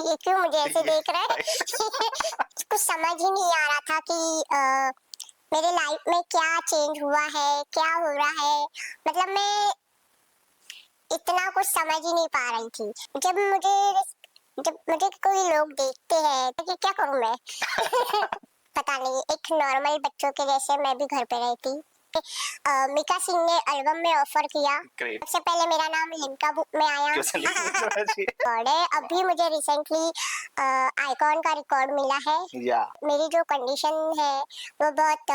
ये क्यों मुझे ऐसे देख रहा है। कुछ समझ ही नहीं आ रहा था कि मेरे लाइफ में क्या चेंज हुआ है, क्या हो रहा है। मतलब मैं इतना कुछ समझ ही नहीं पा रही थी। जब मुझे कोई लोग देखते हैं तो क्या करूं मैं। पता नहीं, एक नॉर्मल बच्चों के जैसे मैं भी घर पे रहती। मिका सिंह ने एल्बम में ऑफर किया। सबसे पहले मेरा नाम लिम्का बुक में आया। और अभी मुझे रिसेंटली आइकॉन का रिकॉर्ड मिला है। मेरी जो कंडीशन है वो बहुत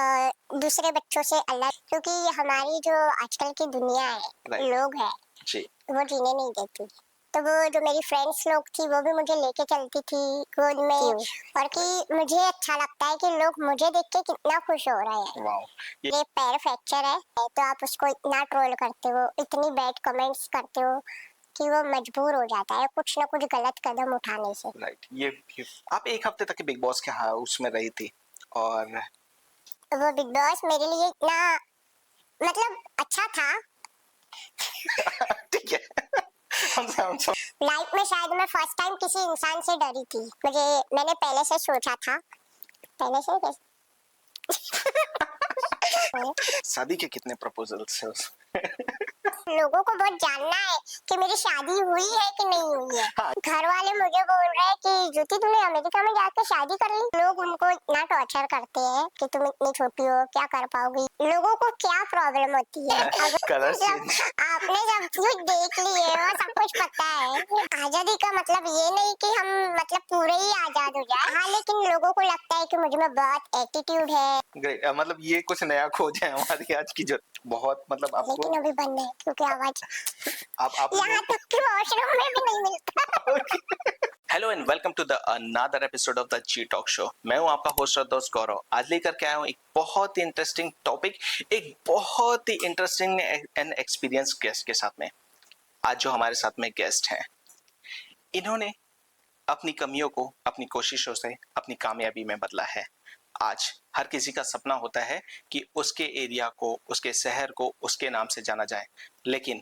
दूसरे बच्चों से अलग, क्योंकि हमारी जो आजकल की दुनिया है, लोग हैं, वो जीने नहीं देती। तो वो जो मेरी फ्रेंड्स लोग थी वो भी मुझे लेके चलती थी गोद में, और कि मुझे अच्छा लगता है कि लोग मुझे देख के कितना खुश हो रहे हैं। ये पैर फ्रैक्चर है तो आप उसको इतना ट्रोल करते हो, इतनी बैड कमेंट्स करते हो कि वो मजबूर हो जाता है कुछ ना कुछ गलत कदम उठाने से। ये आप एक हफ्ते तक बिग बॉस के हाउस में रही थी, और वो बिग बॉस मेरे लिए इतना मतलब अच्छा था। ठीक है। लाइफ में शायद मैं फर्स्ट टाइम किसी इंसान से डरी थी। मैंने पहले से सोचा था, पहले से शादी के कितने प्रपोजल्स है उस लोगों को बहुत जानना है कि मेरी शादी हुई है कि नहीं हुई है। घर वाले मुझे बोल रहे हैं कि ज्योति तूने अमेरिका में जाकर शादी कर ली। लोग उनको इतना टॉर्चर करते हैं कि तुम इतनी छोटी हो, क्या कर पाओगी। लोगों को क्या प्रॉब्लम होती है। आपने सब कुछ देख लिए और सब कुछ पता है। आजादी का मतलब ये नहीं कि हम मतलब पूरे ही आजाद हो जाए। हाँ, लेकिन लोगों को लगता है कि मुझ में बहुत एटीट्यूड है। ग्रेट, मतलब ये कुछ नया खोज है हमारी आज की, जो बहुत मतलब आपको, लेकिन अभी बंद है क्योंकि आवाज आप यहाँ तक कि वॉशरूम में भी नहीं मिलता। Hello and welcome to the another episode of the G talk show. मैं हूं आपका होस्ट और दोस्त गौरव। आज लेकर के आया हूं एक बहुत ही इंटरेस्टिंग टॉपिक, एक बहुत ही इंटरेस्टिंग एंड एक्सपीरियंस गेस्ट के साथ में। आज जो हमारे साथ में गेस्ट हैं, इन्होंने अपनी कमियों को अपनी कोशिशों से अपनी कामयाबी में बदला है। आज हर किसी का सपना होता है कि उसके एरिया को, उसके शहर को उसके नाम से जाना जाए, लेकिन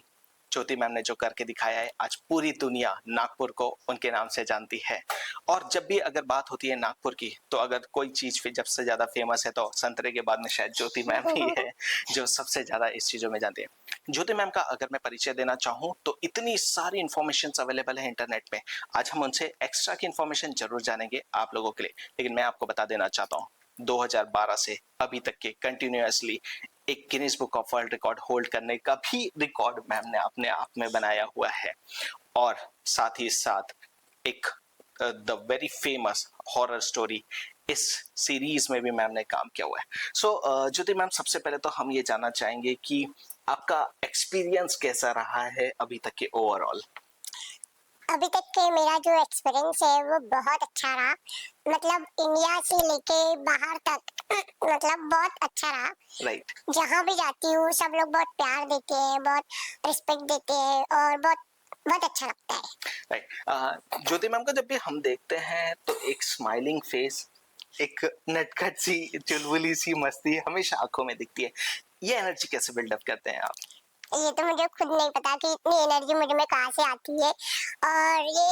ज्योति मैम ने जो करके दिखाया है, आज पूरी दुनिया नागपुर को उनके नाम से जानती है। और जब भी अगर बात होती है नागपुर की, तो अगर कोई चीज जब से ज्यादा फेमस है तो संतरे के बाद में शायद ज्योति मैम ही है जो सबसे ज्यादा इस चीजों में जानती है। ज्योति मैम का अगर मैं परिचय देना चाहूँ तो इतनी सारी इंफॉर्मेशन अवेलेबल है इंटरनेट पे। आज हम उनसे एक्स्ट्रा की इंफॉर्मेशन जरूर जानेंगे आप लोगों के लिए, लेकिन मैं आपको बता देना चाहता हूँ 2012 से अभी तक के कंटिन्यूअसली एक Guinness book of world record hold करने का भी रिकॉर्ड मैम ने अपने आप में बनाया हुआ है। और साथ ही साथ एक the very famous horror story इस सीरीज में भी मैम ने काम किया हुआ है। सो ज्योति मैम, सबसे पहले तो हम ये जानना चाहेंगे कि आपका एक्सपीरियंस कैसा रहा है अभी तक के ओवरऑल। अभी तक के मेरा जो एक्सपीरियंस है वो बहुत अच्छा रहा। मतलब इंडिया से लेके बाहर तक मतलब बहुत अच्छा रहा। राइट। जहाँ भी जाती हूँ सब लोग बहुत प्यार देते हैं, बहुत रिस्पेक्ट देते हैं और बहुत बहुत अच्छा लगता है। राइट। ज्योति मैम को जब भी हम देखते हैं तो एक स्माइलिंग फेस, एक नटखट सी चुलबुली सी मस्ती हमेशा आंखों में दिखती है। ये एनर्जी कैसे बिल्डअप करते हैं आप? ये तो मुझे खुद नहीं पता कि इतनी एनर्जी मुझ में कहाँ से आती है, और ये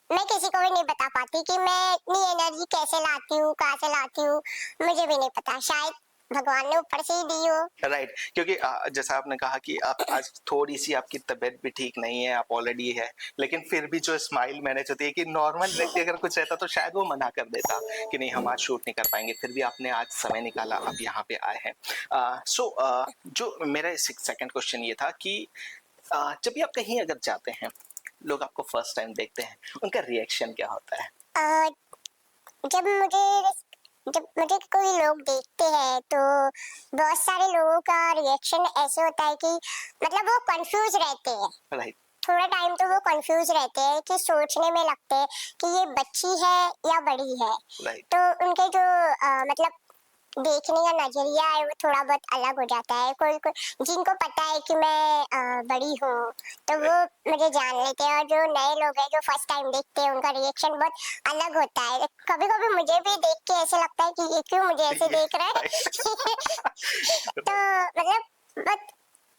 मैं किसी को भी नहीं बता पाती कि मैं इतनी एनर्जी कैसे लाती हूँ, कहाँ से लाती हूँ। मुझे भी नहीं पता, शायद भगवान ने ऊपर से ही दी हो। राइट, क्योंकि जैसा आपने कहा कि आप आज थोड़ी सी आपकी तबीयत भी ठीक नहीं है, आप ऑलरेडी है, लेकिन फिर भी जो स्माइल मैनेज होती है कि नॉर्मल व्यक्ति अगर कुछ रहता तो शायद वो मना कर देता कि नहीं हम आज शूट नहीं कर पाएंगे, फिर भी आपने आज समय निकाला, आप यहाँ पे आए हैं। जो मेरा सेकंड क्वेश्चन ये था कि जब भी आप कहीं अगर जाते हैं, लोग आपको फर्स्ट टाइम देखते हैं, उनका रिएक्शन क्या होता है? जब मुझे कोई लोग देखते हैं तो बहुत सारे लोगों का रिएक्शन ऐसे होता है कि मतलब वो कंफ्यूज रहते हैं। राइट। थोड़ा टाइम तो वो कंफ्यूज रहते हैं कि सोचने में लगते हैं कि ये बच्ची है या बड़ी है। राइट। तो उनके जो मतलब देखने का नजरिया है वो थोड़ा बहुत अलग हो जाता है। कोई जिनको पता है कि मैं बड़ी हूँ तो वो मुझे जान लेते हैं, और जो नए लोग हैं जो फर्स्ट टाइम देखते हैं उनका रिएक्शन बहुत अलग होता है। कभी कभी मुझे भी देख के ऐसे लगता है कि ये क्यों मुझे ऐसे देख रहा है। तो मतलब बहुत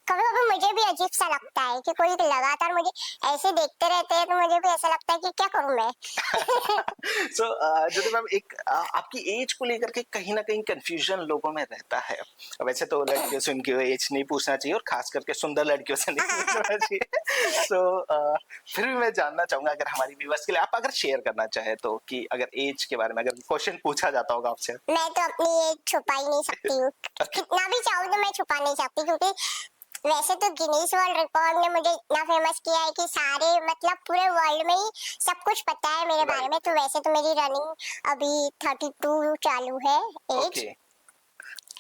कभी-कभी मुझे भी अजीब सा लगता है कि कोई लगातार मुझे ऐसे देखते रहते हैं, तो मुझे भी ऐसा लगता है कि क्या करूँ मैं? सो ज्योति मैम, एक आपकी एज को लेकर के कहीं ना कहीं कंफ्यूजन लोगों में रहता है। वैसे तो लड़कियों से उनकी एज नहीं पूछना चाहिए, और खास करके सुंदर लड़कियों से नहीं पूछना चाहिए। सो फिर भी मैं जानना चाहूंगा, अगर हमारी व्यूअर्स के लिए आप अगर शेयर करना चाहे तो, कि अगर एज के बारे में अगर क्वेश्चन पूछा जाता होगा आपसे। मैं तो अपनी एज छुपा ही नहीं सकती हूँ। कितना भी चाहूँ तो मैं छुपा नहीं सकती, क्योंकि वैसे तो गिनीज वर्ल्ड रिकॉर्ड ने मुझे इतना फेमस किया है कि सारे मतलब पूरे वर्ल्ड में ही सब कुछ पता है मेरे बारे में। तो वैसे तो मेरी रनिंग अभी 32 चालू है एज। Okay,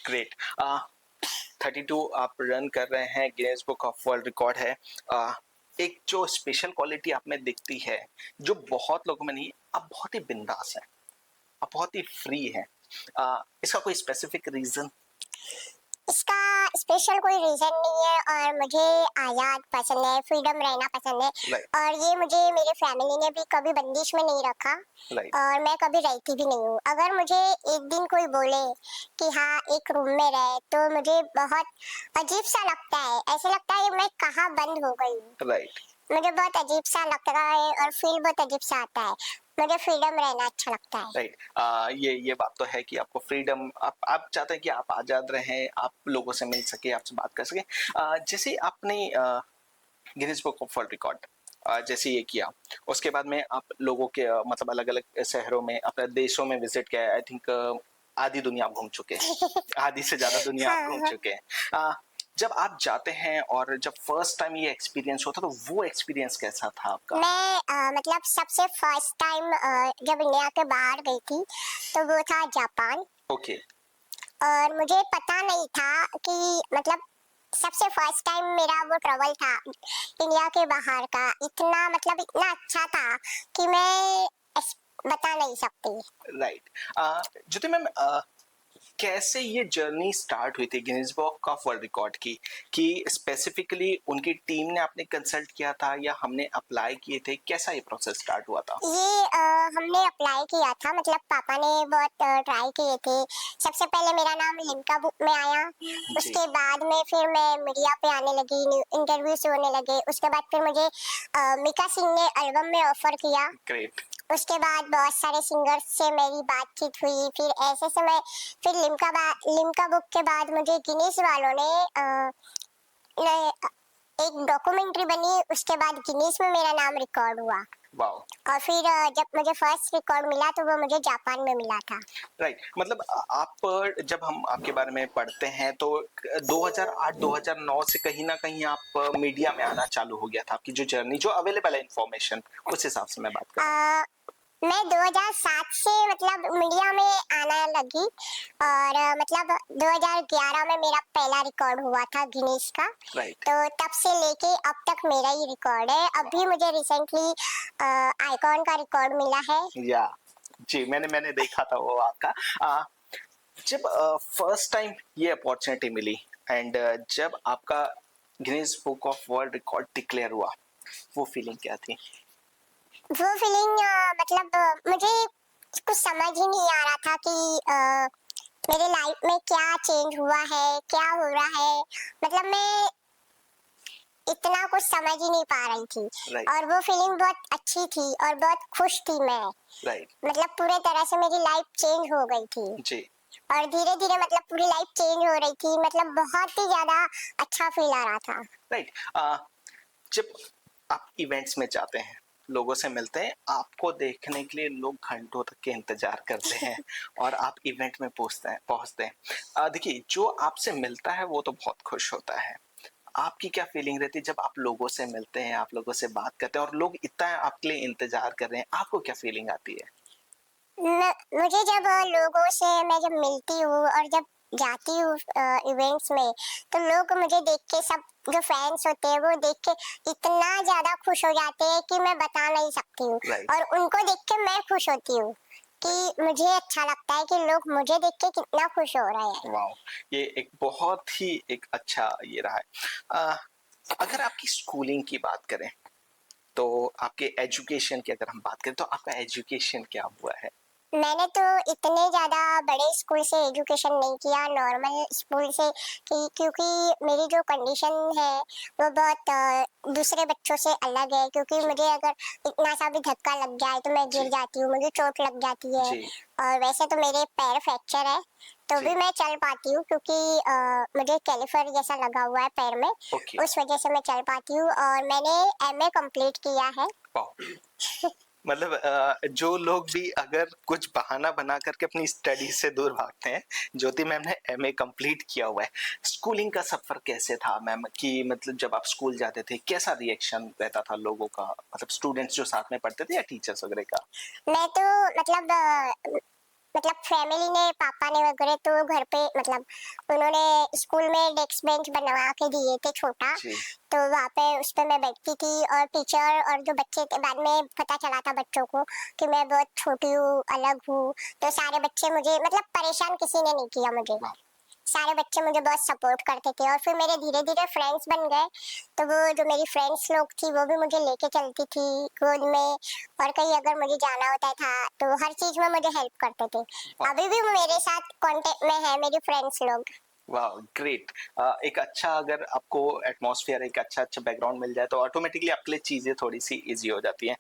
great. 32 आप रन कर रहे हैं, Guinness book of world record है। एक जो स्पेशल क्वालिटी आप में दिखती है, जो बहुत लोगों में नहीं, आप बहुत ही बिंदास हैं, आप बहुत ही फ्री हैं। इसका कोई स्पेसिफिक रीजन? इसका स्पेशल कोई रीजन नहीं है, और मुझे आजाद पसंद है, फ्रीडम रहना पसंद है। राइट, और ये मुझे मेरे फैमिली ने भी कभी बंदिश में नहीं रखा, राइट, और मैं कभी रहती भी नहीं हूँ। अगर मुझे एक दिन कोई बोले कि हाँ एक रूम में रहे, तो मुझे बहुत अजीब सा लगता है, ऐसे लगता है कि मैं कहाँ बंद हो गई हूँ। राइट, मुझे बहुत अजीब सा लगता है और फील बहुत अजीब सा आता है। मुझे फ्रीडम रहना अच्छा लगता है। राइट। ये बात तो है कि आपको फ्रीडम, आप चाहते हैं कि आप आजाद रहें, आप लोगों से मिल सके, आपसे बात कर सके। जैसे आपने Guinness book of world record जैसे ये किया, उसके बाद में आप लोगों के मतलब अलग अलग शहरों में, अपने देशों में विजिट किया। आई थिंक आधी दुनिया आप घूम चुके हैं, आधी से ज्यादा दुनिया आप हाँ घूम हाँ। चुके हैं। जब आप जाते हैं और जब फर्स्ट टाइम ये एक्सपीरियंस होता, तो वो एक्सपीरियंस कैसा था आपका? मैं मतलब सबसे फर्स्ट टाइम जब इंडिया के बाहर गई थी, तो वो था जापान। ओके, और मुझे पता नहीं था कि मतलब सबसे फर्स्ट टाइम मेरा वो ट्रेवल था इंडिया के बाहर का, इतना मतलब इतना अच्छा था कि मैं बता नहीं सकती। राइट। ज्योति मैम, कैसे ये जर्नी स्टार्ट हुई थी Guinness book of world record की, कि स्पेसिफिकली उनकी टीम ने आपने कंसल्ट किया था या हमने अप्लाई किए थे, कैसा ये प्रोसेस स्टार्ट हुआ था? ये हमने अप्लाई किया था, मतलब पापा ने बहुत ट्राई किए थे। सबसे पहले मेरा नाम लिम्का बुक में आया, जी, उसके बाद में फिर मैं मीडिया पे आने लगी, इंटरव्यूज होने लगे। उसके बाद फिर मुझे मिका सिंह ने एल्बम में ऑफर किया। ग्रेट, उसके बाद बहुत सारे सिंगर्स से मेरी बातचीत हुई, फिर ऐसे समय फिर लिम्का बुक के बाद मुझे गिनीज वालों ने एक डॉक्यूमेंट्री बनी, उसके बाद गिनीज में मेरा नाम रिकॉर्ड हुआ। वाओ। और फिर जब मुझे फर्स्ट रिकॉर्ड मिला, तो वो मुझे जापान में मिला था। राइट, मतलब आप, जब हम आपके बारे में पढ़ते हैं तो 2008-2009 से कहीं ना कहीं आप मीडिया में आना चालू हो गया था, आपकी जो जर्नी, जो अवेलेबल है इंफॉर्मेशन, उस हिसाब से मैं बात कर रहा हूँ। मैं 2007 से मतलब मीडिया में आना लगी, और मतलब 2011 में मेरा पहला रिकॉर्ड हुआ था गिनीज का। राइट, तो तब से लेके अब तक मेरा ही रिकॉर्ड है। अभी मुझे रिसेंटली आइकॉन का रिकॉर्ड मिला है। या जी, मैंने देखा था वो आपका। आ, जब फर्स्ट टाइम ये अपॉर्चुनिटी मिली, एंड जब आपका Guinness book of world record declare हुआ, वो फीलिंग क्या थी? वो फीलिंग मतलब मुझे कुछ समझ ही नहीं आ रहा था कि मेरे लाइफ में क्या चेंज हुआ है, क्या हो रहा है। मतलब मैं इतना कुछ समझ ही नहीं पा रही थी। राइट, और वो फीलिंग बहुत अच्छी थी और बहुत खुश थी मैं। राइट, मतलब पूरे तरह से मेरी लाइफ चेंज हो गई थी, जी, और धीरे धीरे मतलब पूरी लाइफ चेंज हो रही थी। मतलब बहुत ही ज्यादा अच्छा फील आ रहा था। राइट। जब आप इवेंट्स में जाते हैं, लोगों से मिलते हैं, आपको देखने के लिए लोग घंटों तक के इंतजार करते हैं, और आप इवेंट में पहुंचते हैं। देखिए, जो आपसे मिलता है वो तो बहुत खुश होता है। आपकी क्या फीलिंग रहती है जब आप लोगों से मिलते हैं, आप लोगों से बात करते हैं, और लोग इतना आपके लिए इंतजार कर रहे हैं, आपको क्या फीलिंग आती है? मुझे जब लोगों से मैं जब मिलती हूँ और जब जाती हूँ इवेंट्स में, तो लोग मुझे देख के, सब जो फैंस होते हैं वो देख के इतना ज्यादा खुश हो जाते हैं कि मैं बता नहीं सकती हूँ। राइट, और उनको देख के मैं खुश होती हूँ कि मुझे अच्छा लगता है कि लोग मुझे देख के कितना खुश हो रहे हैं। वाओ, ये एक बहुत ही एक अच्छा ये रहा है। अ, अगर आपकी स्कूलिंग की बात करें, तो आपके एजुकेशन की अगर हम बात करें, तो आपका एजुकेशन क्या हुआ है? मैंने तो इतने ज़्यादा बड़े स्कूल से एजुकेशन नहीं किया, नॉर्मल स्कूल से क्योंकि मेरी जो कंडीशन है वो बहुत दूसरे बच्चों से अलग है, क्योंकि मुझे अगर इतना सा भी धक्का लग जाए तो मैं गिर जी जाती हूँ, मुझे चोट लग जाती है। जी और वैसे तो मेरे पैर फ्रैक्चर है, तो जी। भी मैं चल पाती हूँ, क्योंकि मुझे कैलिपर जैसा लगा हुआ है पैर में, ओके। उस वजह से मैं चल पाती हूँ। और मैंने एमए कंप्लीट किया है। वाह। मतलब जो लोग भी अगर कुछ बहाना बना करके अपनी स्टडी से दूर भागते हैं, ज्योति मैम ने एमए कंप्लीट किया हुआ है। स्कूलिंग का सफर कैसे था मैम, कि मतलब जब आप स्कूल जाते थे कैसा रिएक्शन रहता था लोगों का, मतलब स्टूडेंट्स जो साथ में पढ़ते थे या टीचर्स वगैरह का? मैं तो मतलब फैमिली ने, पापा ने वगैरह तो घर पे मतलब उन्होंने स्कूल में डेस्क बेंच बनवा के दिए थे छोटा, जी तो वहाँ पे उस पे मैं बैठती थी। और टीचर और जो बच्चे थे, बाद में पता चला था बच्चों को कि मैं बहुत छोटी हूँ, अलग हूँ, तो सारे बच्चे मुझे मतलब परेशान किसी ने नहीं किया मुझे। वाह। सारे बच्चे मुझे बहुत सपोर्ट करते थे, और फिर मेरे धीरे धीरे फ्रेंड्स बन गए। तो वो जो मेरी फ्रेंड्स लोग थी वो भी मुझे लेके चलती थी गोद में, और कहीं अगर मुझे जाना होता था तो हर चीज में मुझे हेल्प करते थे। वाह। अभी भी वो मेरे साथ कांटेक्ट में है, मेरी फ्रेंड्स लोग। वाह ग्रेट। एक अच्छा अगर आपको एटमॉस्फेयर, एक अच्छा बैकग्राउंड मिल जाए तो ऑटोमेटिकली आपके लिए चीजें थोड़ी सी इजी हो जाती हैं।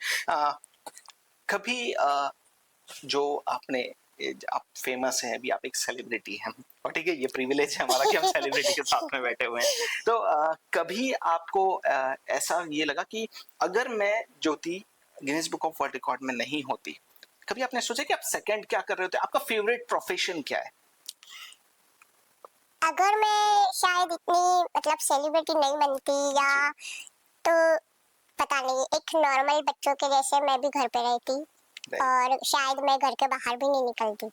कभी जो आपने आप फेमस हैं, अभी आप एक सेलिब्रिटी हैं और ठीक है, ये प्रिविलेज है हमारा कि हम सेलिब्रिटी के साथ में बैठे हुए हैं। तो कभी आपको ऐसा ये लगा कि अगर मैं Jyoti Guinness book of world record में नहीं होती, कभी आपने सोचा कि आप सेकंड क्या कर रहे होते, आपका फेवरेट प्रोफेशन क्या है? अगर मैं शायद इतनी मतलब सेलिब्रिटी नहीं बनती, या तो पता नहीं, एक नॉर्मल बच्चों के जैसे मैं भी घर पे रहती, राइट और शायद मैं घर के बाहर भी नहीं निकलती,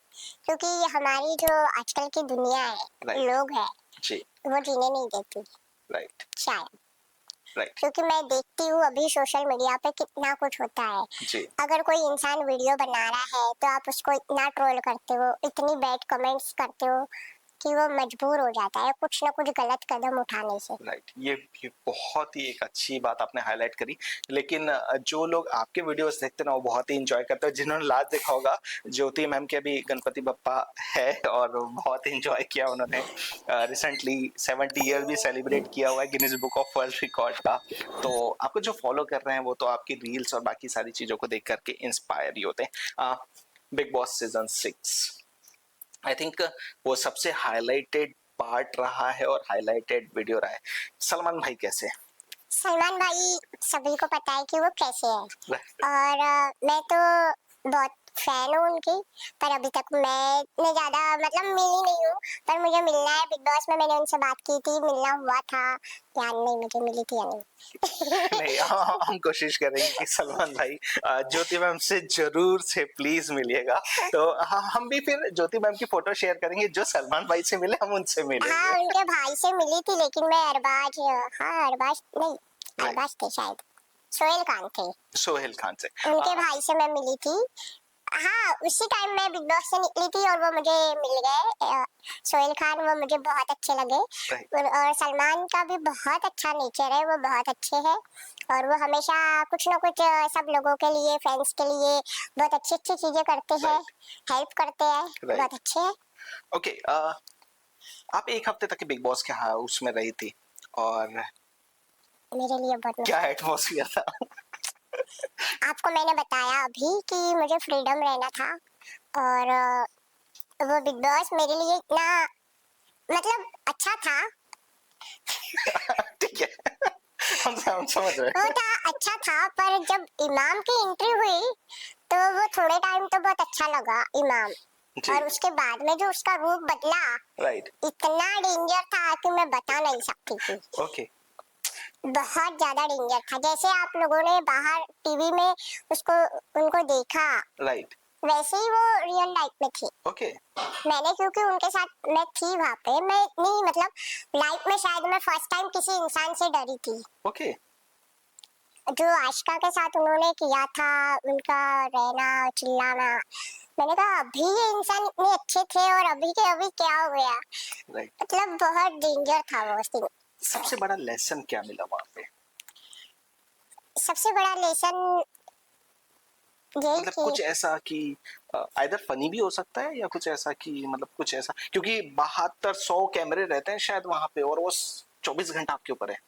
क्योंकि हमारी जो आजकल की दुनिया है, राइट लोग हैं, जी वो जीने नहीं देती राइट शायद। राइट क्योंकि मैं देखती हूँ अभी सोशल मीडिया पे कितना कुछ होता है। जी अगर कोई इंसान वीडियो बना रहा है तो आप उसको इतना ट्रोल करते हो, इतनी बैड कमेंट्स करते हो, कि वो मजबूर हो जाता है कुछ ना कुछ गलत कदम उठाने से। राइट। ये बहुत ही एक अच्छी बात आपने हाईलाइट करी। लेकिन जो लोग आपके वीडियोस देखते हैं ना, वो बहुत ही इंजॉय करते हैं। जिन्होंने लास्ट देखा होगा, ज्योति मैम के अभी गणपति बप्पा है और बहुत इंजॉय किया उन्होंने। रिसेंटली 70 ईयर भी सेलिब्रेट किया हुआ है Guinness book of world record का। तो आपको जो फॉलो कर रहे हैं वो तो आपकी रील्स और बाकी सारी चीजों को देख करके इंस्पायर ही होते हैं। Big boss season 6 I think वो सबसे हाईलाइटेड पार्ट रहा है और हाईलाइटेड वीडियो रहा है। सलमान भाई कैसे? सलमान भाई सभी को पता है कि वो कैसे है, Right. और मैं तो बहुत फैन हूँ उनकी। पर अभी तक मैंने ज्यादा मतलब मिली नहीं हूँ, पर मुझे मिलना है। बिग बॉस में मैंने उनसे बात की थी, मिलना हुआ था, याद नहीं मुझे मिली थी या नहीं। नहीं, हम कोशिश करेंगे कि सलमान भाई ज्योति मैम से जरूर से प्लीज मिलिएगा। तो हम भी फिर ज्योति मैम की फोटो शेयर करेंगे, जो सलमान भाई से मिले हम उनसे हाँ, मिलेंगे। उनके भाई से मिली थी, लेकिन मैं अरबाज, हाँ अरबाज नहीं, राइट। अरबाज थे शायद, सोहेल खान थे, सोहेल खान से। उनके भाई से मैं मिली थी। हाँ, उसी टाइम मैं बिग बॉस से निकली थी और वो मुझे मिल गए। सोहेल खान वो मुझे बहुत अच्छे लगे। राइट और सलमान का भी बहुत अच्छा नेचर है, वो बहुत अच्छे हैं, और वो हमेशा कुछ ना कुछ सब लोगों के लिए, फ्रेंड्स के लिए बहुत अच्छी अच्छी चीजें करते हैं, हेल्प करते हैं, बहुत राइट। अच्छे हैं। ओके, आप एक हफ्ते तक बिग बॉस के हाउस में रही थी और मेरे लिए बहुत क्या मुश्किल। एटमोसफियर था? आपको मैंने बताया अभी कि मुझे फ्रीडम रहना था, और वो बिग बॉस मेरे लिए इतना मतलब अच्छा था। ठीक है। हम समझ रहे वो हैं। था, अच्छा था, पर जब इमाम की एंट्री हुई तो वो थोड़े टाइम तो बहुत अच्छा लगा इमाम, जी और उसके बाद में जो उसका रूप बदला, राइट इतना डेंजर था कि मैं बता नहीं सकती थी। ओके बहुत ज्यादा डेंजर था। जैसे आप लोगों ने बाहर टीवी में उसको उनको देखा, राइट वैसे ही वो रियल लाइफ में थी। ओके मैंने, क्योंकि उनके साथ मैं थी वहां पे, मैं इतनी मतलब लाइफ में शायद मैं फर्स्ट टाइम किसी इंसान से डरी थी। ओके जो आशिका के साथ उन्होंने किया था, उनका रहना, चिल्लाना, मैंने कहा अभी ये इंसान इतने अच्छे थे और अभी के अभी क्या हो गया। राइट। मतलब बहुत डेंजर था वो सीन। सबसे बड़ा लेसन क्या मिला वहां पे? सबसे बड़ा लेसन यही मतलब कि कुछ ऐसा कि आइदर फनी भी हो सकता है या कुछ ऐसा कि मतलब कुछ ऐसा, क्योंकि 7200 कैमरे रहते हैं शायद वहां पे और वो 24 घंटा आपके ऊपर है।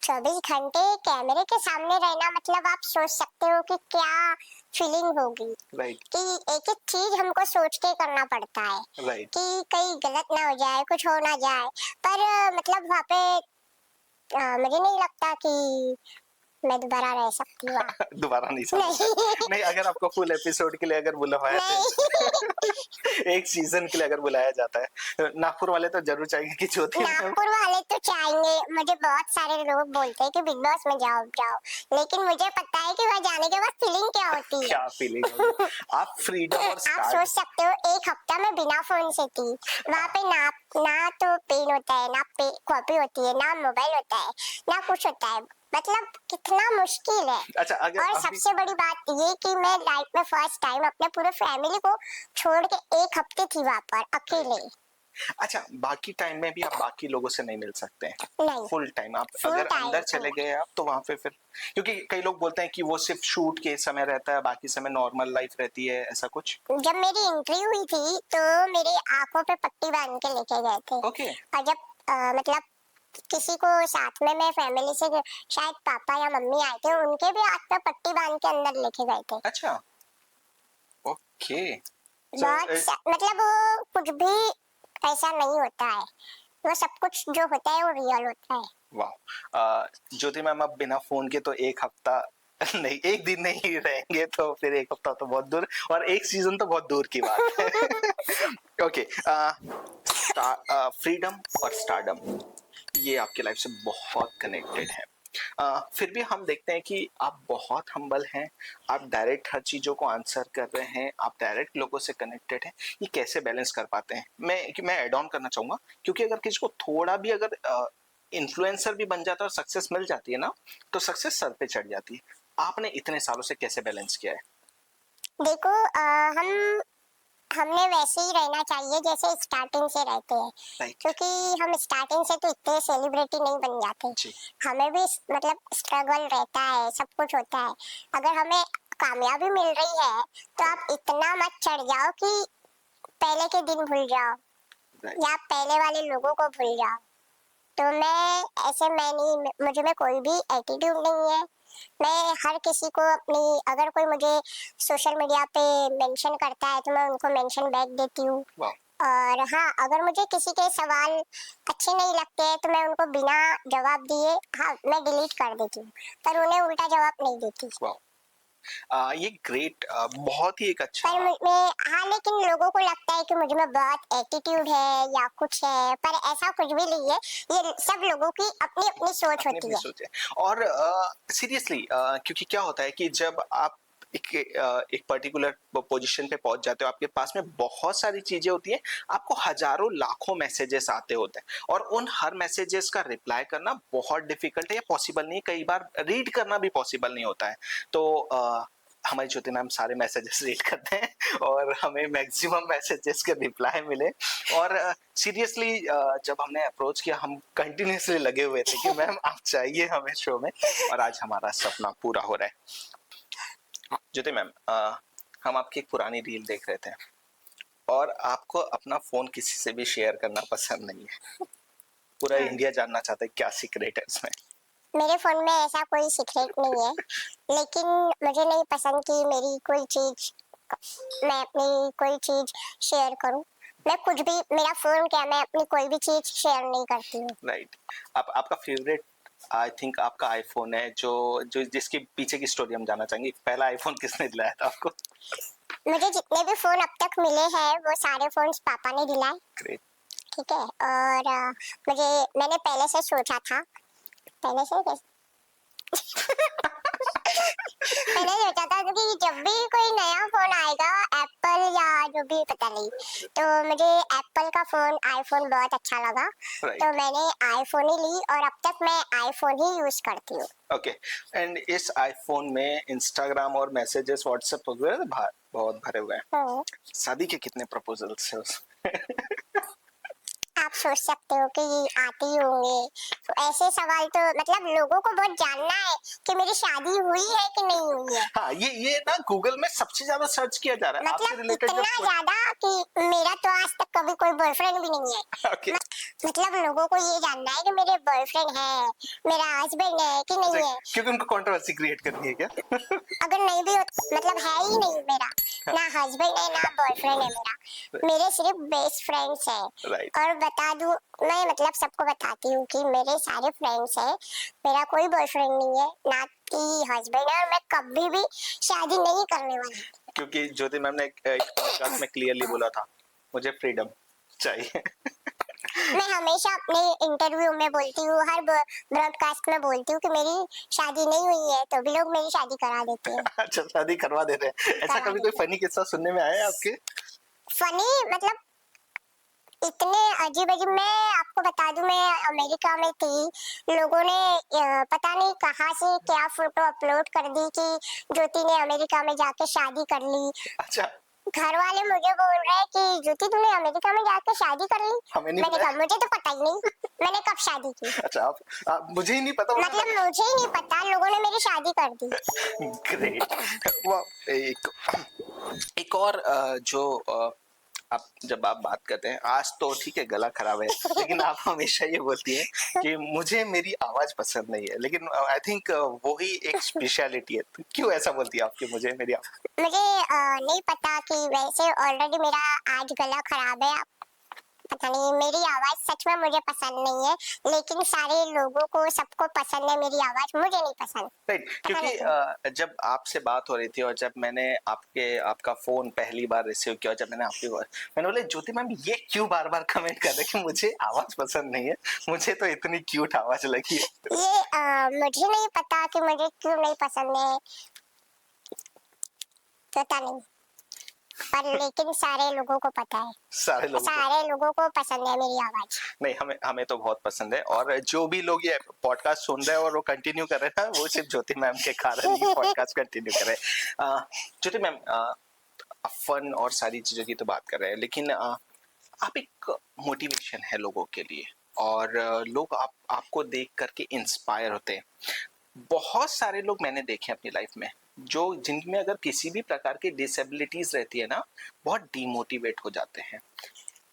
24 घंटे कैमरे के सामने रहना, मतलब आप सोच सकते हो कि क्या फीलिंग होगी राइट कि एक एक चीज हमको सोच के करना पड़ता है राइट। कि कहीं गलत ना हो जाए, कुछ हो ना जाए। पर मतलब वहाँ पे मुझे नहीं लगता कि मैं दोबारा रह सकती हूँ। दोबारा नहीं समझ नहीं नहीं, अगर आपको फुल एपिसोड के लिए अगर बुलाया नहीं एक सीजन के लिए अगर बुलाया जाता है, नागपुर वाले तो जरूर चाहेंगे कि ज्योति मैम। नागपुर वाले तो चाहेंगे, मुझे बहुत सारे लोग बोलते हैं कि बिग बॉस में जाओ जाओ, लेकिन मुझे पता है कि वहाँ जाने के बाद फीलिंग क्या होती है। क्या फीलिंग होगी, आप फ्रीडम और आप सोच स्टार्ट। सकते हो, एक हफ्ता मैं बिना फोन से थी वहाँ पे, ना ना तो पेन होता है, ना कॉपी होती है, ना मोबाइल होता है, ना कुछ होता है। मतलब कितना मुश्किल है। अच्छा अगर और अभी सबसे बड़ी बात ये कि मैं लाइफ में फर्स्ट टाइम अपने पूरे फैमिली को छोड़ के एक हफ्ते थी वहाँ पर अकेले। अच्छा बाकी टाइम में भी आप बाकी लोगों से नहीं मिल सकते हैं? नहीं, फुल टाइम आप फुल अगर टाइम अंदर चले गए आप तो वहां पे फिर, क्योंकि कई लोग बोलते हैं कि वो सिर्फ शूट के समय रहता है, बाकी समय नॉर्मल लाइफ रहती है, ऐसा कुछ। जब मेरी एंट्री हुई थी तो मेरी आंखों पे पट्टी बांध के लेके गए थे। ओके। और जब मतलब किसी को साथ में, मैं फैमिली से, शायद पापा या मम्मी आए थे, उनके भी हाथ पे पट्टी बांध के अंदर लेके गए थे। अच्छा ओके। सो मतलब वो कुछ भी ऐसा नहीं होता है, वो सब कुछ जो होता है वो रियल होता है। वाह, ज्योति मैम आप बिना फोन के तो एक हफ्ता नहीं, एक दिन नहीं रहेंगे तो फिर एक हफ्ता तो बहुत दूर, और एक सीजन तो बहुत दूर की बात है। ओके, फ्रीडम और स्टारडम ये आपके लाइफ से बहुत कनेक्टेड है। फिर भी हम देखते हैं कि आप बहुत हम्बल हैं, आप डायरेक्ट हर चीजों को आंसर कर रहे हैं, आप डायरेक्ट लोगों से कनेक्टेड हैं। ये कैसे बैलेंस कर पाते हैं? मैं ऐड ऑन करना चाहूंगा, क्योंकि अगर किसी को थोड़ा भी अगर इन्फ्लुएंसर भी बन जाता है और सक्सेस मिल जाती है ना, तो सक्सेस सर पे चढ़ जाती है। आपने इतने सालों से कैसे बैलेंस किया है? देखो हम हमने वैसे ही रहना चाहिए जैसे स्टार्टिंग से रहते हैं, राइट। क्योंकि हम स्टार्टिंग से तो इतने सेलिब्रिटी नहीं बन जाते। जी। हमें भी मतलब स्ट्रगल रहता है, सब कुछ होता है। अगर हमें कामयाबी मिल रही है तो आप इतना मत चढ़ जाओ कि पहले के दिन भूल जाओ राइट। या पहले वाले लोगों को भूल जाओ। तो मैं ऐसे, मैं नहीं, मुझे में कोई भी एटीट्यूड नहीं है। मैं हर किसी को अपनी, अगर कोई मुझे सोशल मीडिया पे मेंशन करता है तो मैं उनको मेंशन बैक देती हूँ। वाह। और हाँ, अगर मुझे किसी के सवाल अच्छे नहीं लगते हैं तो मैं उनको बिना जवाब दिए, हाँ, मैं डिलीट कर देती हूँ, पर उन्हें उल्टा जवाब नहीं देती। वाह, ये ग्रेट, बहुत ही एक अच्छा। पर मैं, हाँ, लेकिन लोगों को लगता है कि मुझ में बहुत एटीट्यूड है या कुछ है, पर ऐसा कुछ भी नहीं है। ये सब लोगों की अपनी अपनी सोच अपनी होती अपनी है। सोच है। और सीरियसली क्योंकि क्या होता है कि जब आप एक पर्टिकुलर पोजीशन पे पहुंच जाते हो, आपके पास में बहुत सारी चीजें होती हैं, आपको हजारों लाखों मैसेजेस आते होते हैं, और उन हर मैसेजेस का रिप्लाई करना बहुत डिफिकल्ट है या पॉसिबल नहीं, कई बार रीड करना भी पॉसिबल नहीं होता है। तो हमारी ज्योति मैम सारे मैसेजेस रीड करते हैं और हमें मैक्सिमम मैसेजेस के रिप्लाई मिले। और सीरियसली जब हमने अप्रोच किया, हम कंटिन्यूसली लगे हुए थे कि मैम आप चाहिए हमें शो में, और आज हमारा सपना पूरा हो रहा है। ज्योति मैम, हम आपकी एक पुरानी रील देख रहे थे और आपको अपना फोन किसी से भी शेयर करना पसंद नहीं है। पूरा इंडिया जानना चाहता है क्या सीक्रेट है इसमें। मेरे फोन में ऐसा कोई सीक्रेट नहीं है, लेकिन मुझे नहीं पसंद कि मेरी कोई चीज, मैं अपनी कोई चीज शेयर करूं। मैं कुछ भी, मेरा फोन क्या, मैं अपनी कोई भी चीज शेयर नहीं करती हूँ। राइट। आपका फेवरेट, आई थिंक आपका आईफोन है, जो जो जिसके पीछे की स्टोरी हम जानना चाहेंगे। पहला आईफोन किसने दिलाया था आपको? मुझे जितने भी फोन अब तक मिले हैं वो सारे फोन पापा ने दिलाए। ग्रेट। ठीक है। और मुझे, मैंने पहले से सोचा था, पहले से मैंने सोचा था कि जब भी कोई नया फोन आएगा, एप्पल या जो भी, पता नहीं, तो मुझे एप्पल का फोन, आईफोन बहुत अच्छा लगा। राइट। तो मैंने आईफोन ही ली और अब तक मैं आईफोन ही यूज करती हूँ। ओके। एंड इस आईफोन में इंस्टाग्राम और मैसेजेस व्हाट्सएप वगैरह बहुत भरे हुए हैं। शादी के कितने प्रपोजल्स है उसमें? आप सोच सकते हो कि आते ही होंगे। तो ऐसे सवाल तो मतलब लोगों को बहुत जानना है कि मेरी शादी हुई है कि नहीं हुई है। हाँ, ये ना गूगल में सबसे ज्यादा सर्च किया जा रहा है आपसे मतलब रिलेटेड इतना जब ज्यादा कि मेरा तो आज तक कभी कोई बॉयफ्रेंड भी नहीं है। ओके। मतलब लोगों को ये जानना है कि मेरे बॉयफ्रेंड है, मेरा हस्बैंड है कि नहीं है। क्योंकि उनको कंट्रोवर्सी क्रिएट करनी है क्या? अगर नहीं भी हो मतलब है ही नहीं मेरा, ना हस्बैंड है ना बॉयफ्रेंड है मेरा, मेरे सिर्फ बेस्ट फ्रेंड्स है। राइट। और बता दूं, मैं मतलब सबको बताती हूँ कि मेरे सारे फ्रेंड्स हैं, मेरा कोई बॉयफ्रेंड नहीं है, ना कि हस्बैंड है, और मैं कभी भी शादी नहीं करने वाली। क्योंकि ज्योति मैम ने एक पॉडकास्ट में क्लियरली बोला था, मुझे फ्रीडम चाहिए। मैं हमेशा अपने इंटरव्यू में बोलती हूँ, हर ब्रॉडकास्ट में बोलती हूँ कि मेरी शादी नहीं हुई है, तो भी लोग मेरी शादी करा देते हैं। अच्छा, शादी करवा देते हैं। ऐसा करवा कभी कोई देते फनी किस्सा सुनने में आया है आपके? फनी मतलब इतने अजीब अजीब। मैं आपको बता दूं, मैं अमेरिका में थी, लोगों ने पता नहीं कहाँ से क्या फोटो अपलोड कर दी कि ज्योति ने अमेरिका में जाके शादी कर ली। अच्छा, घर वाले मुझे बोल रहे हैं कि ज्योति तूने अमेरिका में जाके शादी कर ली। हमें नहीं मैंने पता। कहा मुझे तो पता ही नहीं, मैंने कब शादी की। अच्छा, आप मुझे ही नहीं पता। मतलब मुझे ही नहीं पता, लोगों ने मेरी शादी कर दी। ग्रेट। वाह। एक और जो आप जब आप बात करते हैं, आज तो ठीक है गला खराब है, लेकिन आप हमेशा ये बोलती हैं कि मुझे मेरी आवाज पसंद नहीं है, लेकिन आई थिंक वो ही एक स्पेशलिटी है। तो क्यों ऐसा बोलती है आपकी मुझे मेरी आवाज? मुझे नहीं पता कि वैसे ऑलरेडी मेरा आज गला खराब है, पता नहीं, मेरी आवाज सच में मुझे पसंद नहीं है, लेकिन सारे लोगों को सबको पसंद है मेरी आवाज, मुझे नहीं पसंद। राइट, क्योंकि जब आपसे बात हो रही थी और जब मैंने आपका फोन पहली बार रिसीव किया और जब मैंने बोला ज्योति मैम ये क्यों बार बार कमेंट कर रहे हैं कि मुझे आवाज पसंद नहीं है, मुझे तो इतनी क्यूट आवाज लगी है। ये मुझे नहीं पता कि मुझे क्यों नहीं पसंद है, पता नहीं, पर लेकिन सारे लोगों को पता है, सारे लोगों को पसंद है मेरी आवाज। नहीं, हमें तो बहुत पसंद है, और जो भी लोग ये पॉडकास्ट सुन रहे हैं और वो कंटिन्यू कर रहे हैं ना, वो सिर्फ ज्योति मैम के कारण ही पॉडकास्ट कंटिन्यू कर रहे हैं। ज्योति मैम, फन और सारी चीजों की तो बात कर रहे हैं, लेकिन आप एक मोटिवेशन है लोगों के लिए, और लोग आपको देख करके इंस्पायर होते हैं। बहुत सारे लोग मैंने देखे अपनी लाइफ में जो जिनमें अगर किसी भी प्रकार की डिसेबिलिटीज रहती है ना, बहुत डीमोटिवेट हो जाते हैं।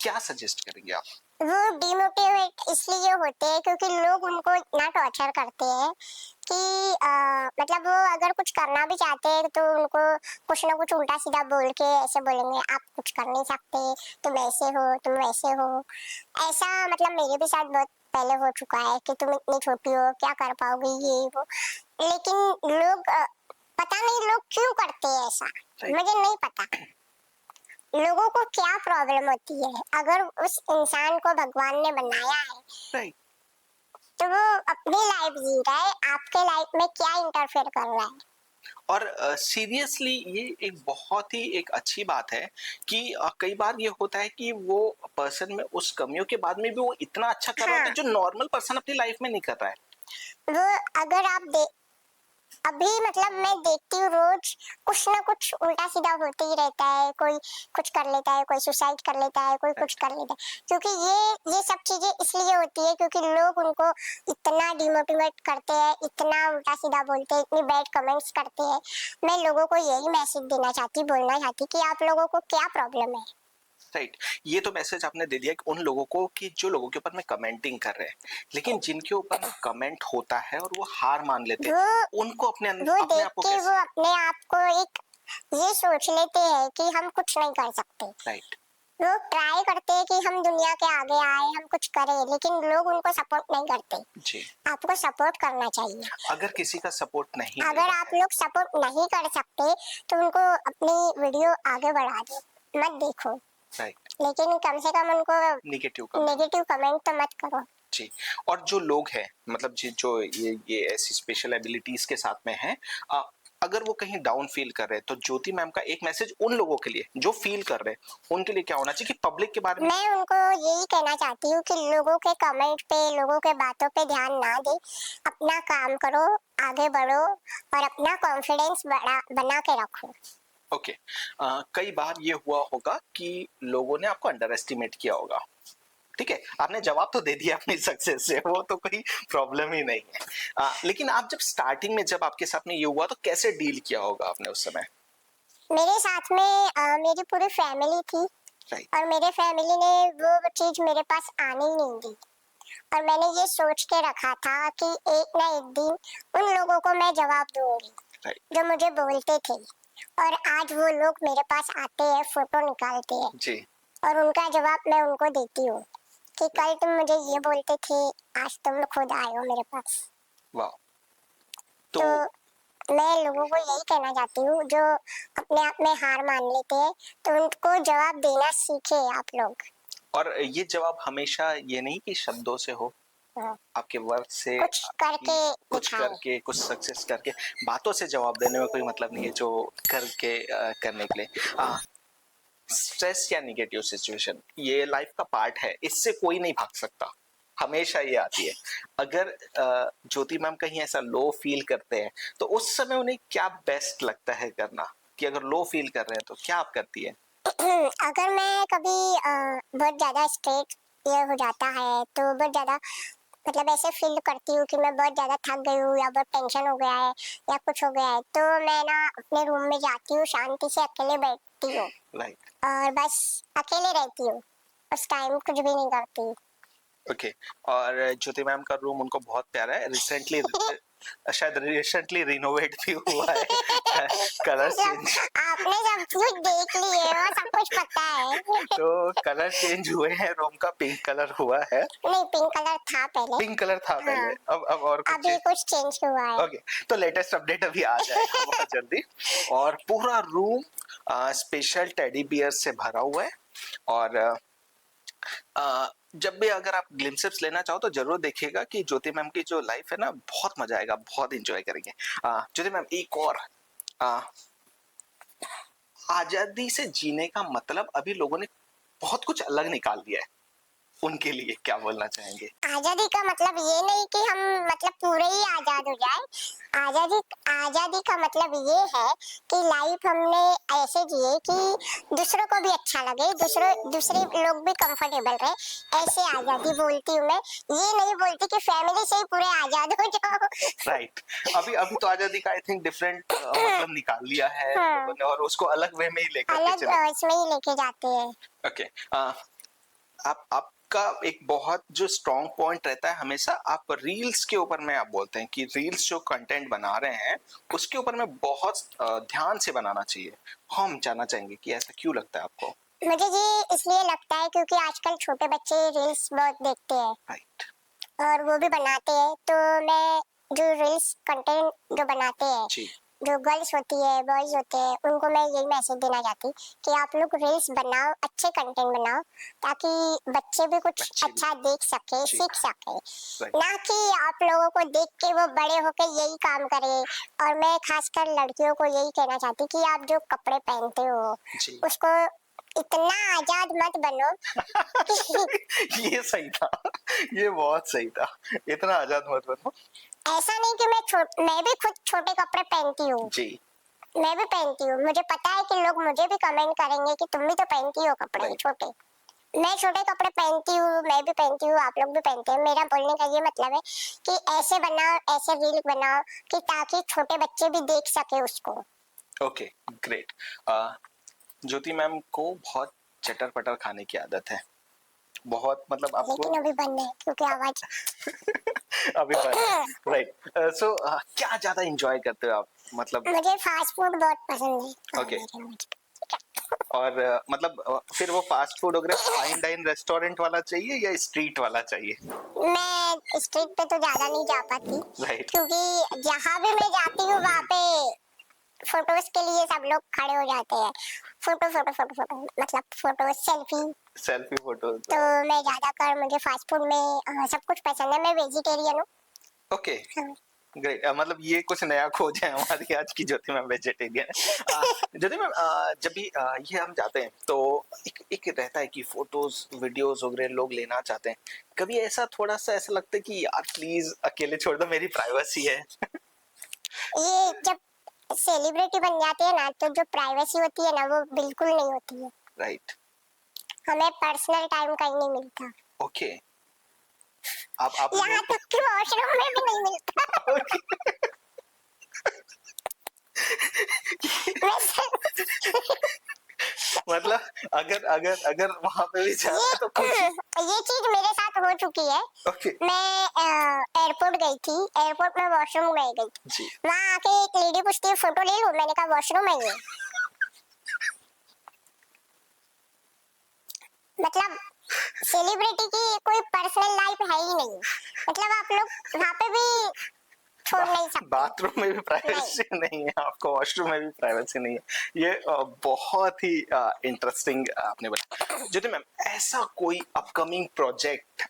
क्या सजेस्ट करेंगे आप? वो डिमोटिवेट इसलिए होते हैं क्योंकि लोग उनको इतना टॉर्चर करते हैं कि मतलब वो अगर कुछ करना भी चाहते हैं तो उनको कुछ ना कुछ उल्टा सीधा बोल के ऐसे बोलेंगे, आप कुछ कर नहीं सकते, तुम ऐसे हो, तुम वैसे हो। ऐसा मतलब मेरे भी साथ बहुत पहले हो चुका है कि तुम इतनी छोटी हो, क्या कर पाओगी, ये वो। लेकिन लोग पता नहीं लोग क्यों करते हैं ऐसा, मुझे नहीं पता लोगों को क्या प्रॉब्लम होती है। अगर उस इंसान को भगवान ने बनाया है तो वो अपनी लाइफ जी रहा है, आपके लाइफ में क्या इंटरफेयर कर रहा है। और सीरियसली ये एक बहुत ही एक अच्छी बात है कि कई बार ये होता है कि वो पर्सन में उस कमियों के बाद में भी वो इतना अच्छा कर रहा होता है जो नॉर्मल पर्सन अपनी लाइफ में नहीं कर रहा है। वो अगर आप अभी मतलब मैं देखती हूँ रोज कुछ ना कुछ उल्टा सीधा होते ही रहता है, कोई कुछ कर लेता है, कोई सुसाइड कर लेता है, कोई कुछ कर लेता है, क्योंकि ये सब चीजें इसलिए होती है क्योंकि लोग उनको इतना डिमोटिवेट करते हैं, इतना उल्टा सीधा बोलते हैं, इतनी बैड कमेंट्स करते हैं। मैं लोगों को यही मैसेज देना चाहती, बोलना चाहती कि आप लोगों को क्या प्रॉब्लम है। राइट, ये तो मैसेज आपने दे दिया कि उन लोगों को कि जो लोगों के ऊपर में कमेंटिंग कर रहे हैं, लेकिन जिनके ऊपर में कमेंट होता है और वो हार मान लेते हैं, उनको अपने अपने आप को कैसे? वो अपने आप को एक ये सोच लेते हैं कि हम कुछ नहीं कर सकते। राइट, लोग ट्राई करते हैं कि हम दुनिया के आगे आए, हम कुछ करें, लेकिन लोग उनको सपोर्ट नहीं करते जी। आपको सपोर्ट करना चाहिए। अगर किसी का सपोर्ट नहीं, अगर आप लोग सपोर्ट नहीं कर सकते तो उनको अपनी वीडियो आगे बढ़ा दो, मत देखो। राइट, लेकिन कम से कम उनको नेगेटिव कमेंट तो मत करो। जी। और जो लोग हैं मतलब जो ये ऐसी स्पेशल एबिलिटीज के साथ में हैं, अगर वो कहीं डाउन फील कर रहे हैं तो ज्योति मैम का एक मैसेज उन लोगों के लिए जो फील कर रहे हैं उनके लिए क्या होना चाहिए कि पब्लिक के बारे में? मैं उनको यही कहना चाहती हूँ कि लोगों के कमेंट पे, लोगों के बातों पे ध्यान ना दे, अपना काम करो, आगे बढ़ो और अपना कॉन्फिडेंस बना के रखो। ओके, कई बार ये हुआ होगा कि लोगों ने आपको अंडर एस्टिमेट किया होगा, ठीक है, आपने जवाब तो दे दिया अपनी सक्सेस से, वो तो कोई प्रॉब्लम ही नहीं है। लेकिन आप जब स्टार्टिंग में जब आपके साथ में ये हुआ तो कैसे डील किया होगा आपने उस समय? मेरे साथ में मेरी पूरी फैमिली थी राइट। और मेरे फैमिली ने वो चीज मेरे पास आने ही नहीं दी। और मैंने ये सोच के रखा था कि एक ना एक दिन उन लोगों को मैं जवाब दूंगी राइट। जो मुझे बोलते थे। और आज वो लोग मेरे पास आते हैं, फोटो निकालते हैं जी। और उनका जवाब मैं उनको देती हूँ कि कल तुम मुझे ये बोलते थे, आज तुम खुद आए हो मेरे पास। वाह। तो तो मैं लोगों को यही कहना चाहती हूँ जो अपने आप में हार मान लेते हैं, तो उनको जवाब देना सीखे आप लोग। और ये जवाब हमेशा ये नहीं कि शब्दों से हो, हाँ, आपके वर्क से, कुछ करके कुछ दिखाए। करके, कुछ सक्सेस करके। बातों से जवाब देने में कोई मतलब नहीं है, जो करके करने के लिए। स्ट्रेस या निगेटिव सिचुएशन ये लाइफ का पार्ट है, इससे कोई नहीं भाग सकता, हमेशा ये आती है। अगर ज्योति मैम कहीं ऐसा लो फील करते हैं तो उस समय उन्हें क्या बेस्ट लगता है करना, कि अगर लो फील कर रहे हैं तो क्या आप करती है? अगर मैं कभी बहुत ज्यादा स्ट्रेस ये हो जाता है तो बहुत ज्यादा मतलब ऐसे फील करती हूँ कि मैं बहुत ज्यादा थक गई हूँ या बहुत टेंशन हो गया है या कुछ हो गया है, तो मैं ना अपने रूम में जाती हूँ, शांति से अकेले बैठती हूँ राइट। और बस अकेले रहती हूँ, उस टाइम कुछ भी नहीं करती। ओके। और ज्योति मैम का रूम उनको बहुत प्यारा है, रिसेंटली शायद रिसेंटली रिनोवेट भी हुआ है, कलर चेंज। आपने सब कुछ देख लिए, वो सब कुछ पता है। तो कलर चेंज हुए हैं, रूम का पिंक कलर हुआ है। नहीं, पिंक कलर था पहले। पिंक कलर था पहले, हाँ, अब और कुछ अभी कुछ चेंज हुआ है। ओके। तो लेटेस्ट अपडेट अभी आ जाएगा बहुत जल्दी। और पूरा रूम स्पेशल टेडी बियर से भरा हुआ है। और जब भी अगर आप ग्लिम्पसेस लेना चाहो तो जरूर देखिएगा कि ज्योति मैम की जो लाइफ है ना, बहुत मजा आएगा, बहुत एंजॉय करेंगे। ज्योति मैम एक और, आ, आजादी से जीने का मतलब अभी लोगों ने बहुत कुछ अलग निकाल दिया है, उनके लिए क्या बोलना चाहेंगे? आजादी का मतलब ये नहीं कि हम मतलब पूरे ही आजाद हो जाए। आजादी आजादी का मतलब ये है कि लाइफ हमने ऐसे जिए कि दूसरों को भी अच्छा लगे, दूसरे लोग भी कंफर्टेबल रहे। ऐसे आजादी बोलती हूँ मैं, ये नहीं बोलती कि फैमिली से ही पूरे आजाद हो जाओ। राइट। अभी अभी तो आजादी का आई थिंक डिफरेंट मतलब निकाल लिया है हाँ, लोगों ने, और उसको अलग वे में ही लेकर के अलग चले। इसमें ही लेके जाते हैं। ओके। आपका एक बहुत जो स्ट्रॉन्ग पॉइंट रहता है हमेशा, आप रील्स के ऊपर में आप बोलते हैं कि रील्स जो कंटेंट बना रहे हैं उसके ऊपर में बहुत ध्यान से बनाना चाहिए। हम जानना चाहेंगे कि ऐसा क्यों लगता है आपको? मुझे ये इसलिए लगता है क्योंकि आजकल छोटे बच्चे रील्स बहुत देखते हैं राइट। और वो भी बनाते हैं, तो मैं जो रील्स कंटेंट जो बनाते हैं, जी। जो गर्ल्स होती है, बॉयज होते हैं, उनको मैं यही मैसेज देना चाहती कि आप लोग रील्स बनाओ, अच्छे कंटेंट बनाओ, ताकि बच्चे भी कुछ बच्चे भी। अच्छा देख सके, जी। सीख सके। राइट। ना कि आप लोगों को देख के वो बड़े होके यही काम करे। और मैं खासकर लड़कियों को यही कहना चाहती कि आप जो कपड़े पहनते हो जी। उसको इतना आजाद मत बनो कि ये सही था, ये बहुत सही था, इतना आजाद मत बनो। ऐसा नहीं कि मैं भी खुद छोटे कपड़े पहनती हूँ। जी। मैं भी पहनती हूँ, मुझे पता है कि लोग मुझे भी कमेंट करेंगे कि तुम भी तो पहनती हो कपड़े Right. छोटे। मैं छोटे कपड़े पहनती हूँ, मैं भी पहनती हूँ, आप लोग भी पहनते हैं। मेरा बोलने का ये मतलब है कि ऐसे बनाओ, ऐसे रील बनाओ कि ताकि छोटे बच्चे भी देख सके उसको। Okay, great. ज्योति मैम को बहुत चटर पटर खाने की आदत है, बहुत, मतलब आपको लेकिन अभी बंद है क्योंकि आवाज अभी राइट। सो क्या ज्यादा एंजॉय करते हो आप, मतलब? मुझे फास्ट फूड बहुत पसंद है। ओके। और मतलब फिर वो फास्ट फूड वगैरह फाइन डाइन रेस्टोरेंट वाला चाहिए या स्ट्रीट वाला चाहिए? मैं स्ट्रीट पे तो ज्यादा नहीं जा पाती राइट। क्योंकि जहाँ भी मैं जाती हूँ वहाँ पे फोटोज के लिए सब लोग खड़े हो जाते हैं। फोटो फोटो फोटो फोटो मतलब फोटो सेल्फी। Selfie photo. तो मैं ज्यादातर, मुझे फास्ट फूड में सब कुछ पसंद है। मैं वेजिटेरियन हूँ। ओके। हाँ। ग्रेट। मतलब ये कुछ नया खोज है हमारी आज की, ज्योति मैम वेजिटेरियन है। ज्योति मैम जब भी ये हम जाते हैं तो एक रहता है कि फोटोज वीडियोस वगैरह लोग लेना चाहते हैं, कभी ऐसा थोड़ा सा ऐसा लगता है कि यार प्लीज अकेले छोड़ दो, मेरी प्राइवेसी है? ये जब सेलिब्रिटी बन जाते हैं ना, तो जो प्राइवेसी होती है ना वो बिल्कुल नहीं होती है। राइट। हमें पर्सनल टाइम कहीं नहीं मिलता। ओके, आप यहाँ तक कि वॉशरूम में भी नहीं मिलता। मतलब अगर अगर अगर वहां पे भी जाना है तो कुछ। ये चीज मेरे साथ हो चुकी है। ओके मैं एयरपोर्ट गई थी, एयरपोर्ट में वॉशरूम में गई थी। जी, वहां आके एक लेडी पूछती है फोटो ले लूं, मैंने कहा वॉशरूम है ये। मतलब सेलिब्रिटी की कोई पर्सनल लाइफ है ही नहीं, मतलब आप लोग वहां पे भी छोड़ नहीं सकते। बाथरूम में भी प्राइवेसी नहीं है, आपको वॉशरूम में भी प्राइवेसी नहीं है। ये बहुत ही इंटरेस्टिंग आपने बताया। ज्योति मैम, ऐसा कोई अपकमिंग प्रोजेक्ट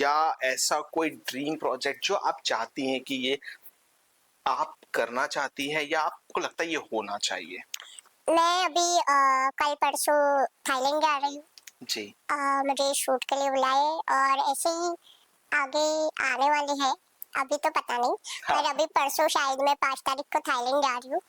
या ऐसा कोई ड्रीम प्रोजेक्ट जो आप चाहती हैं कि ये आप करना चाहती है या आपको लगता है ये होना चाहिए? मैं अभी कल परसों थाईलैंड जा रही हूँ। जी। मुझे शूट के लिए बुलाए और ऐसे ही आगे आने वाले हैं, अभी तो पता नहीं। हाँ। पर अभी परसों शायद मैं 5 तारीख को थाईलैंड जा रही हूँ।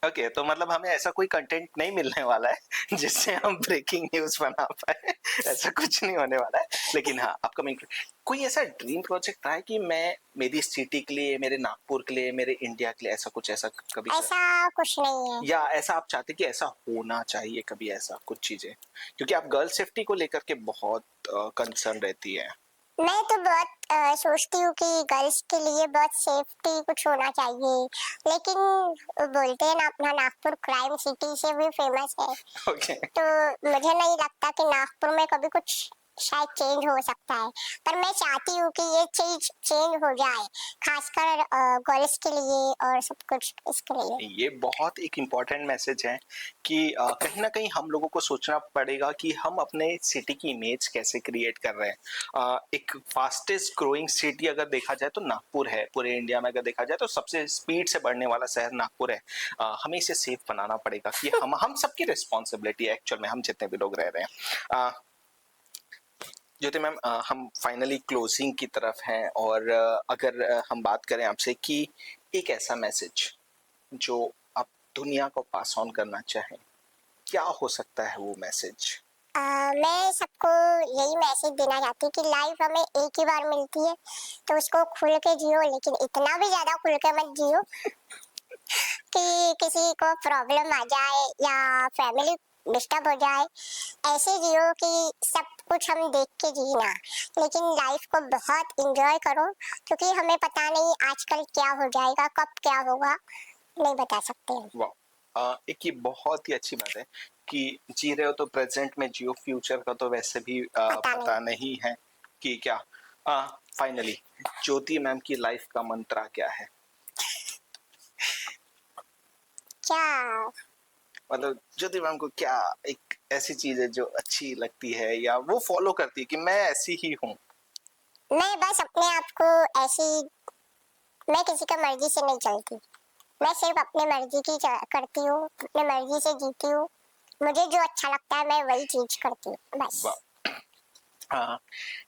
ओके, तो मतलब हमें ऐसा कोई कंटेंट नहीं मिलने वाला है जिससे हम ब्रेकिंग न्यूज बना पाए। ऐसा कुछ नहीं होने वाला है। लेकिन हाँ, अपकमिंग कोई ऐसा ड्रीम प्रोजेक्ट रहा है कि मैं मेरी सिटी के लिए, मेरे नागपुर के लिए, मेरे इंडिया के लिए ऐसा कुछ, ऐसा कभी ऐसा कुछ नहीं है। या ऐसा आप चाहते कि ऐसा होना चाहिए कभी, ऐसा कुछ चीजें, क्योंकि आप गर्ल सेफ्टी को लेकर के बहुत कंसर्न रहती है। मैं तो बहुत सोचती हूँ कि गर्ल्स के लिए बहुत सेफ्टी कुछ होना चाहिए, लेकिन बोलते हैं ना अपना नागपुर क्राइम सिटी से भी फेमस है। ओके तो मुझे नहीं लगता कि नागपुर में कभी कुछ शायद चेंज हो सकता है, पर मैं चाहती हूँ कि ये चीज चेंज हो जाए, खासकर गर्ल्स के लिए और सब कुछ इसके लिए। ये बहुत एक इम्पॉर्टेंट मैसेज है कि कहीं ना कहीं हम लोगों को सोचना पड़ेगा कि हम अपने सिटी की इमेज कैसे क्रिएट कर रहे हैं। एक फास्टेस्ट ग्रोइंग सिटी अगर देखा जाए तो नागपुर है, पूरे इंडिया में अगर देखा जाए तो सबसे स्पीड से बढ़ने वाला शहर नागपुर है। हमें इसे सेफ बनाना पड़ेगा कि हम सबकी रिस्पॉन्सिबिलिटी है एक्चुअल में, हम जितने भी लोग रह रहे हैं। ज्योति मैम, हम फाइनली क्लोजिंग की तरफ हैं और अगर हम बात करें आपसे कि एक ऐसा मैसेज जो आप दुनिया को पास ऑन करना चाहें, क्या हो सकता है वो मैसेज? मैं सबको यही मैसेज देना चाहती हूँ कि लाइफ हमें एक ही बार मिलती है, तो उसको खुल के जियो, लेकिन इतना भी ज्यादा खुल के मत जियो कि किसी को प्रॉब्लम आ जाए या फैमिली डिस्टर्ब हो जाए। ऐसे जियो कि सब कुछ हम देख के जीना, लेकिन लाइफ को बहुत इंजॉय करो, क्योंकि हमें पता नहीं आजकल क्या हो जाएगा, कब क्या होगा, नहीं बता सकते हम। वाह, एक ये बहुत ही अच्छी बात है कि जी रहे हो तो प्रेजेंट में जियो, फ्यूचर का तो वैसे भी पता नहीं है कि क्या। फाइनली ज्योति मैम की लाइफ का मंत्रा क्या है? क्या मतलब ज्योति मैम को क्या एक ऐसी चीज है जो अच्छी लगती है या वो फॉलो करती है कि मैं ऐसी ही हूँ? मैं बस अपने आप को ऐसी, मैं किसी का मर्जी से नहीं चलती, मैं सिर्फ अपनी मर्जी की करती हूँ, अपनी मर्जी से जीती हूँ। मुझे जो अच्छा लगता है मैं वही चीज करती हूँ बस। हाँ,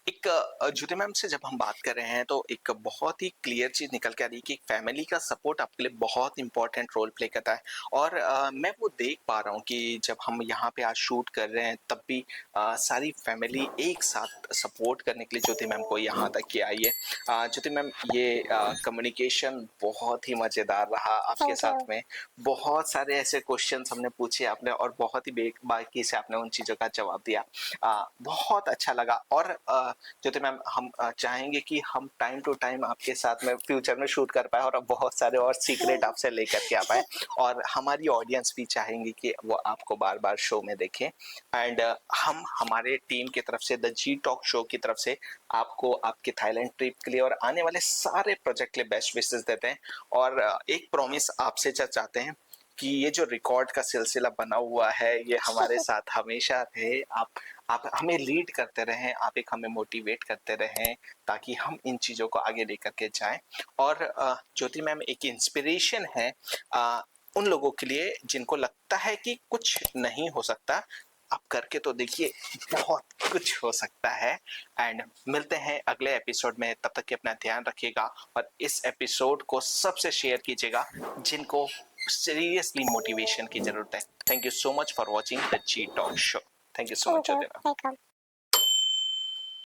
एक ज्योति मैम से जब हम बात कर रहे हैं तो एक बहुत ही क्लियर चीज निकल के आ रही है कि फैमिली का सपोर्ट आपके लिए बहुत इंपॉर्टेंट रोल प्ले करता है। और मैं वो देख पा रहा हूँ कि जब हम यहाँ पे आज शूट कर रहे हैं तब भी सारी फैमिली एक साथ सपोर्ट करने के लिए ज्योति मैम को यहाँ तक की आई है। ज्योति मैम, ये कम्युनिकेशन बहुत ही मजेदार रहा आपके साथ में। बहुत सारे ऐसे क्वेश्चंस हमने पूछे आपने और बहुत ही बारीकी से आपने उन चीजों का जवाब दिया। बहुत अच्छा लगा। और ज्योति मैम, हम चाहेंगे कि हम टाइम टू टाइम आपके साथ में फ्यूचर में शूट कर पाए और बहुत सारे और सीक्रेट आपसे लेकर के आ पाए, और हमारी ऑडियंस भी चाहेंगे कि वो आपको बार बार शो में देखें। एंड हम हमारे टीम की तरफ से, द जी टॉक शो की तरफ से, आपको आपके थाईलैंड ट्रिप के लिए और आने वाले सारे प्रोजेक्ट के लिए बेस्ट विशेस देते हैं। और एक प्रॉमिस आपसे चाहते हैं कि ये जो रिकॉर्ड का सिलसिला बना हुआ है ये हमारे साथ हमेशा रहे। आप हमें लीड करते रहें, आप एक हमें मोटिवेट करते रहें ताकि हम इन चीज़ों को आगे लेकर के जाएं। और ज्योति मैम एक इंस्पिरेशन है उन लोगों के लिए जिनको लगता है कि कुछ नहीं हो सकता। आप करके तो देखिए, बहुत कुछ हो सकता है। एंड मिलते हैं अगले एपिसोड में, तब तक के अपना ध्यान रखिएगा और इस एपिसोड को सबसे शेयर कीजिएगा जिनको सीरियसली मोटिवेशन की जरूरत है। Thank you so much for watching the G talk show. Thank you so much Jyoti ma'am. Welcome.